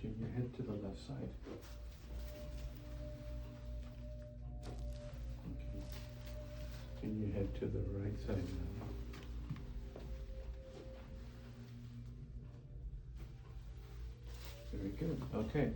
Can you head to the left side? Okay. Can you head to the right side now? Very good. Okay.